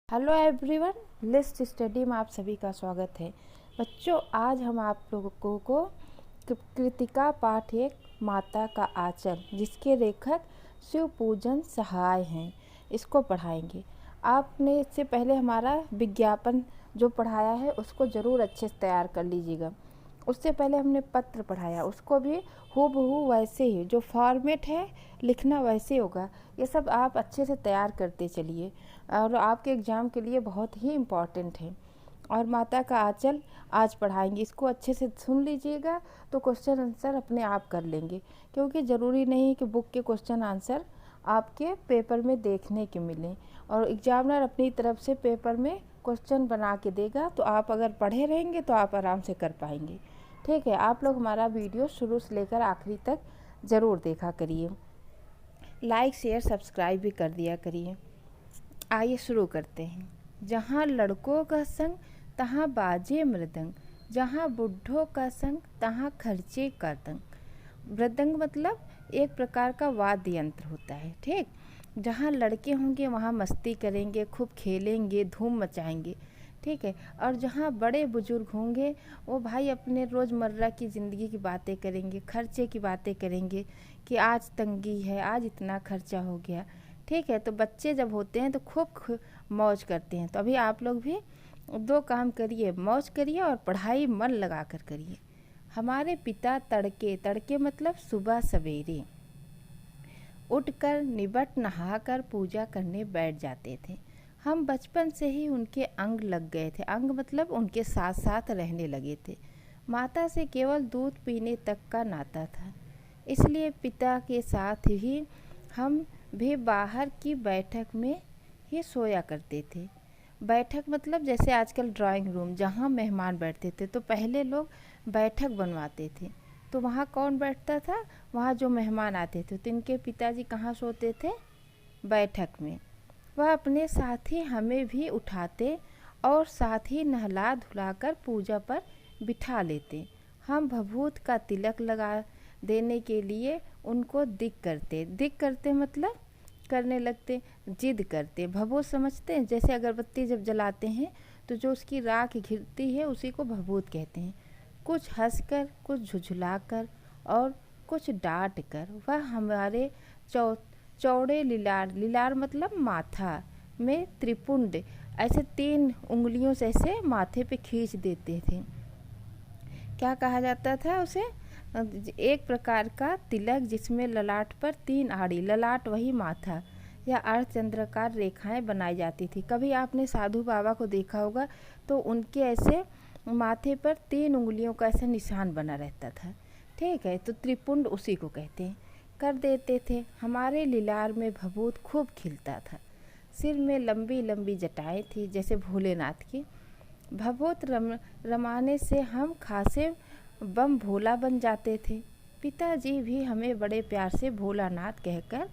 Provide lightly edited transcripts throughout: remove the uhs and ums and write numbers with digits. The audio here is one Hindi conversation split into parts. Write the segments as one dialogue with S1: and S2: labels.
S1: हेलो एवरीवन, लिस्ट स्टडी में आप सभी का स्वागत है। बच्चों, आज हम आप लोगों को कृतिका पाठ एक माता का आंचल, जिसके लेखक शिव पूजन सहाय हैं, इसको पढ़ाएंगे। आपने इससे पहले हमारा विज्ञापन जो पढ़ाया है उसको ज़रूर अच्छे से तैयार कर लीजिएगा। उससे पहले हमने पत्र पढ़ाया, उसको भी हूबहू वैसे ही जो फॉर्मेट है लिखना वैसे होगा। ये सब आप अच्छे से तैयार करते चलिए और आपके एग्ज़ाम के लिए बहुत ही इम्पॉर्टेंट है। और माता का आंचल आज पढ़ाएंगे, इसको अच्छे से सुन लीजिएगा तो क्वेश्चन आंसर अपने आप कर लेंगे, क्योंकि ज़रूरी नहीं कि बुक के क्वेश्चन आंसर आपके पेपर में देखने के मिलें। और एग्जामिनर अपनी तरफ से पेपर में क्वेश्चन बना के देगा, तो आप अगर पढ़े रहेंगे तो आप आराम से कर पाएंगे। ठीक है, आप लोग हमारा वीडियो शुरू से लेकर आखिरी तक ज़रूर देखा करिए, लाइक शेयर सब्सक्राइब भी कर दिया करिए। आइए शुरू करते हैं। जहाँ लड़कों का संग तहाँ बाजे मृदंग, जहाँ बुढ़ों का संग तहाँ खर्चे का तंग। मृदंग मतलब एक प्रकार का वाद्य यंत्र होता है। ठीक, जहाँ लड़के होंगे वहाँ मस्ती करेंगे, खूब खेलेंगे, धूम मचाएंगे। ठीक है, और जहाँ बड़े बुजुर्ग होंगे वो भाई अपने रोज़मर्रा की ज़िंदगी की बातें करेंगे, खर्चे की बातें करेंगे कि आज तंगी है, आज इतना खर्चा हो गया। ठीक है, तो बच्चे जब होते हैं तो खूब मौज करते हैं। तो अभी आप लोग भी दो काम करिए, मौज करिए और पढ़ाई मन लगा कर करिए। हमारे पिता तड़के, तड़के मतलब सुबह सवेरे उठकर निबट नहाकर पूजा करने बैठ जाते थे। हम बचपन से ही उनके अंग लग गए थे, अंग मतलब उनके साथ साथ रहने लगे थे। माता से केवल दूध पीने तक का नाता था, इसलिए पिता के साथ ही हम भी बाहर की बैठक में ही सोया करते थे। बैठक मतलब जैसे आजकल ड्राइंग रूम, जहाँ मेहमान बैठते थे, तो पहले लोग बैठक बनवाते थे। तो वहाँ कौन बैठता था? वहाँ जो मेहमान आते थे, तो इनके पिताजी कहाँ सोते थे? बैठक में। वह अपने साथ ही हमें भी उठाते और साथ ही नहला धुलाकर पूजा पर बिठा लेते। हम भभूत का तिलक लगा देने के लिए उनको दिक करते मतलब करने लगते, जिद करते। भभूत समझते हैं? जैसे अगरबत्ती जब जलाते हैं तो जो उसकी राख घिरती है उसी को भभूत कहते हैं। कुछ हंसकर, कुछ झुझुलाकर और कुछ डांट कर वह हमारे चौड़े लिलार, लिलार मतलब माथा में त्रिपुंड, ऐसे 3 उंगलियों से ऐसे माथे पे खींच देते थे। क्या कहा जाता था उसे? एक प्रकार का तिलक जिसमें ललाट पर 3 आड़ी, ललाट वही माथा या अर्धचंद्राकार रेखाएं बनाई जाती थी। कभी आपने साधु बाबा को देखा होगा तो उनके ऐसे माथे पर 3 उंगलियों का ऐसा निशान बना रहता था। ठीक है, तो त्रिपुंड उसी को कहते हैं। कर देते थे। हमारे लिलार में भभूत खूब खिलता था। सिर में लंबी लंबी जटाएं थी जैसे भोलेनाथ की। भभूत रमाने से हम खासे बम भोला बन जाते थे। पिताजी भी हमें बड़े प्यार से भोलानाथ कहकर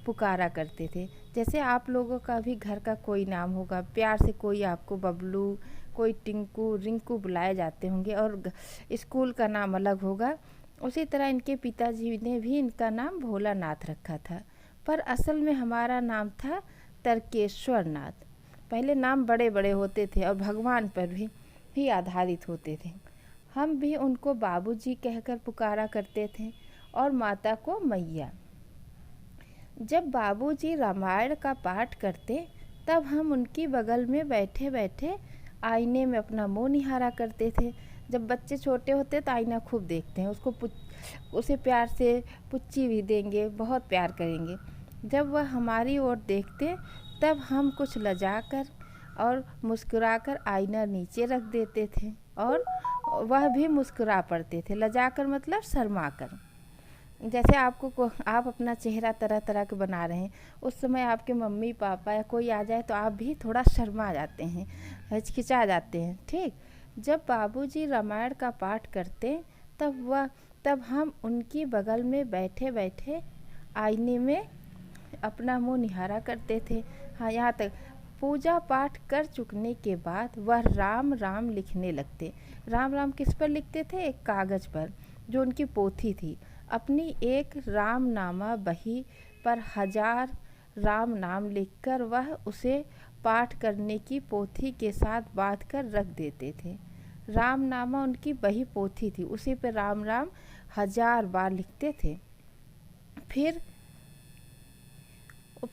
S1: पुकारा करते थे। जैसे आप लोगों का भी घर का कोई नाम होगा, प्यार से कोई आपको बबलू, कोई टिंकू, रिंकू बुलाए जाते होंगे, और स्कूल का नाम अलग होगा। उसी तरह इनके पिताजी ने भी इनका नाम भोलानाथ रखा था, पर असल में हमारा नाम था तर्केश्वर नाथ। पहले नाम बड़े बड़े होते थे और भगवान पर भी आधारित होते थे। हम भी उनको बाबूजी कहकर पुकारा करते थे और माता को मैया। जब बाबूजी रामायण का पाठ करते तब हम उनकी बगल में बैठे बैठे आईने में अपना मुँह निहारा करते थे। जब बच्चे छोटे होते तो आईना खूब देखते हैं, उसे प्यार से पुच्ची भी देंगे, बहुत प्यार करेंगे। जब वह हमारी ओर देखते तब हम कुछ लजाकर और मुस्कुराकर आईना नीचे रख देते थे और वह भी मुस्कुरा पड़ते थे। लजाकर मतलब शर्मा कर। जैसे आप अपना चेहरा तरह तरह के बना रहे हैं, उस समय आपके मम्मी पापा या कोई आ जाए तो आप भी थोड़ा शर्मा जाते हैं, हिचकिचा जाते हैं। ठीक, जब बाबूजी रामायण का पाठ करते तब हम उनकी बगल में बैठे बैठे आईने में अपना मुंह निहारा करते थे। हाँ, यहाँ तक। पूजा पाठ कर चुकने के बाद वह राम राम लिखने लगते। राम राम किस पर लिखते थे? एक कागज़ पर, जो उनकी पोथी थी। अपनी एक रामनामा बही पर 1000 राम नाम लिखकर वह उसे पाठ करने की पोथी के साथ बांध कर रख देते थे। रामनामा उनकी वही पोथी थी, उसी पे राम राम 1000 बार लिखते थे। फिर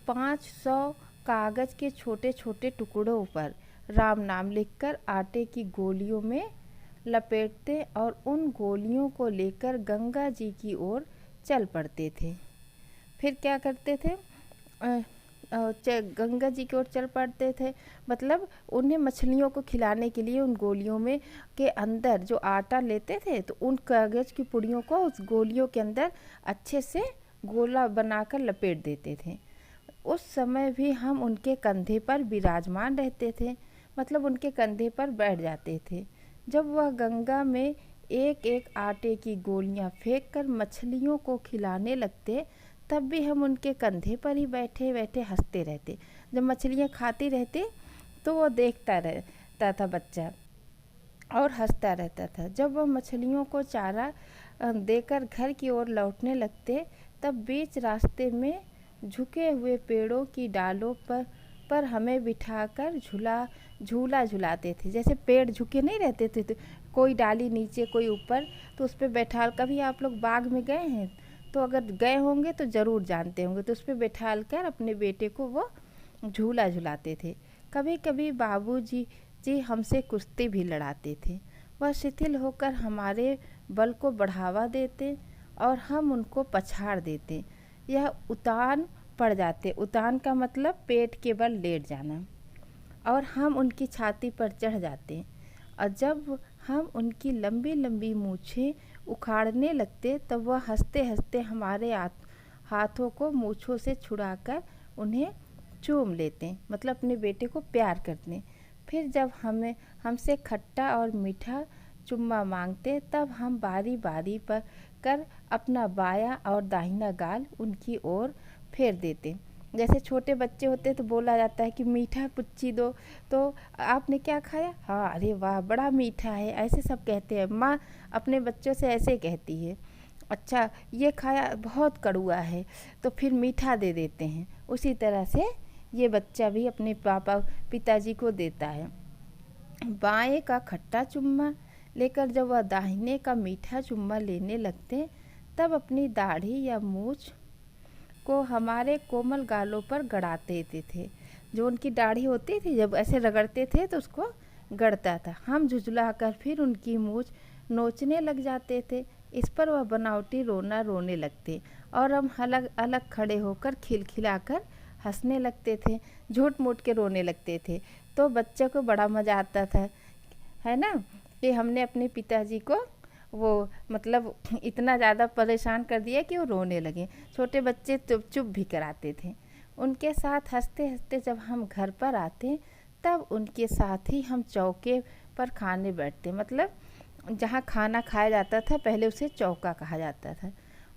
S1: 500 कागज़ के छोटे छोटे टुकड़ों पर राम नाम लिखकर आटे की गोलियों में लपेटते और उन गोलियों को लेकर गंगा जी की ओर चल पड़ते थे। फिर क्या करते थे, गंगा जी की ओर चल पड़ते थे, मतलब उन्हें मछलियों को खिलाने के लिए उन गोलियों में के अंदर जो आटा लेते थे, तो उन कागज़ की पुड़ियों को उस गोलियों के अंदर अच्छे से गोला बनाकर लपेट देते थे। उस समय भी हम उनके कंधे पर विराजमान रहते थे, मतलब उनके कंधे पर बैठ जाते थे। जब वह गंगा में एक एक आटे की गोलियां फेंककर मछलियों को खिलाने लगते, तब भी हम उनके कंधे पर ही बैठे बैठे हंसते रहते। जब मछलियां खाती रहती तो वो देखता रहता था बच्चा और हंसता रहता था। जब वह मछलियों को चारा देकर घर की ओर लौटने लगते, तब बीच रास्ते में झुके हुए पेड़ों की डालों पर हमें बिठाकर झूला झुलाते थे। जैसे पेड़ झुके नहीं रहते थे, तो कोई डाली नीचे कोई ऊपर, तो उस पर बैठा। कभी आप लोग बाग में गए हैं तो अगर गए होंगे तो ज़रूर जानते होंगे, तो उस पर बैठाल कर अपने बेटे को वो झूला झुलाते थे। कभी कभी बाबूजी हमसे कुश्ती भी लड़ाते थे। वह शिथिल होकर हमारे बल को बढ़ावा देते और हम उनको पछाड़ देते। यह उतान पड़ जाते। उतान का मतलब पेट के बल लेट जाना, और हम उनकी छाती पर चढ़ जाते। और जब हम उनकी लंबी लंबी मूछें उखाड़ने लगते, तब वह हंसते हंसते हमारे हाथों को मूछों से छुड़ाकर उन्हें चूम लेते, मतलब अपने बेटे को प्यार करते। फिर जब हमसे खट्टा और मीठा चुम्मा मांगते, तब हम बारी बारी पर कर अपना बायां और दाहिना गाल उनकी ओर फेर देते। जैसे छोटे बच्चे होते तो बोला जाता है कि मीठा पुच्ची दो, तो आपने क्या खाया, हाँ अरे वाह बड़ा मीठा है, ऐसे सब कहते हैं। माँ अपने बच्चों से ऐसे कहती है, अच्छा ये खाया बहुत कड़वा है, तो फिर मीठा दे देते हैं। उसी तरह से ये बच्चा भी अपने पिताजी को देता है। बाएं का खट्टा चुम्मा लेकर जब वह दाहिने का मीठा चुम्मा लेने लगते, तब अपनी दाढ़ी या मूछ को हमारे कोमल गालों पर गड़ाते थे। जो उनकी दाढ़ी होती थी, जब ऐसे रगड़ते थे तो उसको गड़ता था। हम झुझलाकर फिर उनकी मूछ नोचने लग जाते थे। इस पर वह बनावटी रोने लगते और हम अलग अलग खड़े होकर खिलखिलाकर हंसने लगते थे, झूठ मूठ के रोने लगते थे। तो बच्चे को बड़ा मज़ा आता था, है ना, कि हमने अपने पिताजी को वो मतलब इतना ज़्यादा परेशान कर दिया कि वो रोने लगे। छोटे बच्चे चुप भी कराते थे। उनके साथ हंसते हंसते जब हम घर पर आते, तब उनके साथ ही हम चौके पर खाने बैठते, मतलब जहाँ खाना खाया जाता था पहले उसे चौका कहा जाता था।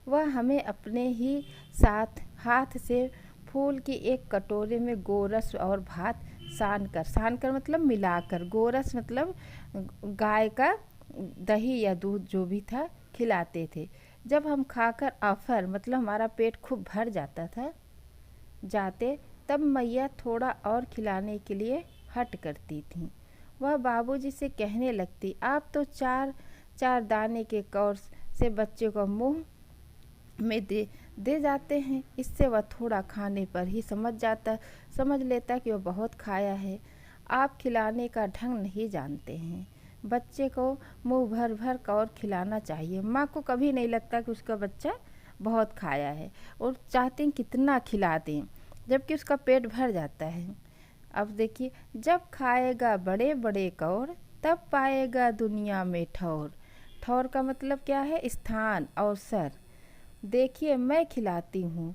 S1: वह हमें अपने ही साथ हाथ से फूल की एक कटोरे में गोरस और भात सान कर मतलब मिलाकर, गोरस मतलब गाय का दही या दूध जो भी था खिलाते थे। जब हम खाकर आफर मतलब हमारा पेट खूब भर जाते, तब मैया थोड़ा और खिलाने के लिए हट करती थी। वह बाबूजी से कहने लगती, आप तो चार दाने के कौर से बच्चे को मुंह में दे जाते हैं। इससे वह थोड़ा खाने पर ही समझ लेता कि वह बहुत खाया है। आप खिलाने का ढंग नहीं जानते हैं। बच्चे को मुंह भर भर कौर खिलाना चाहिए। माँ को कभी नहीं लगता कि उसका बच्चा बहुत खाया है, और चाहते हैं कितना खिला दें, जबकि उसका पेट भर जाता है। अब देखिए, जब खाएगा बड़े बड़े कौर, तब पाएगा दुनिया में ठौर। ठौर का मतलब क्या है, स्थान, अवसर। देखिए मैं खिलाती हूँ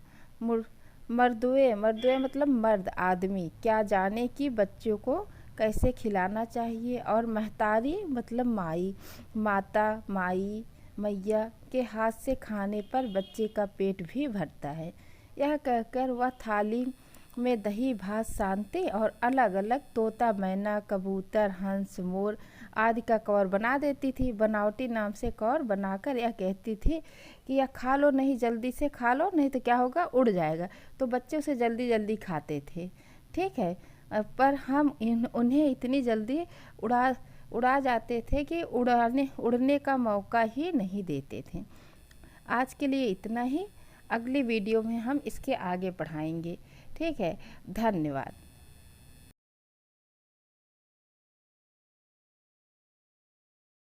S1: मर्दुए मतलब मर्द, आदमी, क्या जाने कि बच्चों को कैसे खिलाना चाहिए। और महतारी मतलब माई, माता, माई, मैया के हाथ से खाने पर बच्चे का पेट भी भरता है। यह कहकर वह थाली में दही भात सानते और अलग अलग तोता, मैना, कबूतर, हंस, मोर आदि का कौर बना देती थी। बनावटी नाम से कौर बनाकर यह कहती थी कि यह खा लो, नहीं जल्दी से खा लो, नहीं तो क्या होगा, उड़ जाएगा। तो बच्चे उसे जल्दी जल्दी खाते थे। ठीक है, पर हम उन्हें इतनी जल्दी उड़ा जाते थे कि उड़ने का मौका ही नहीं देते थे। आज के लिए इतना ही। अगली वीडियो में हम इसके आगे बढ़ाएंगे। ठीक है, धन्यवाद।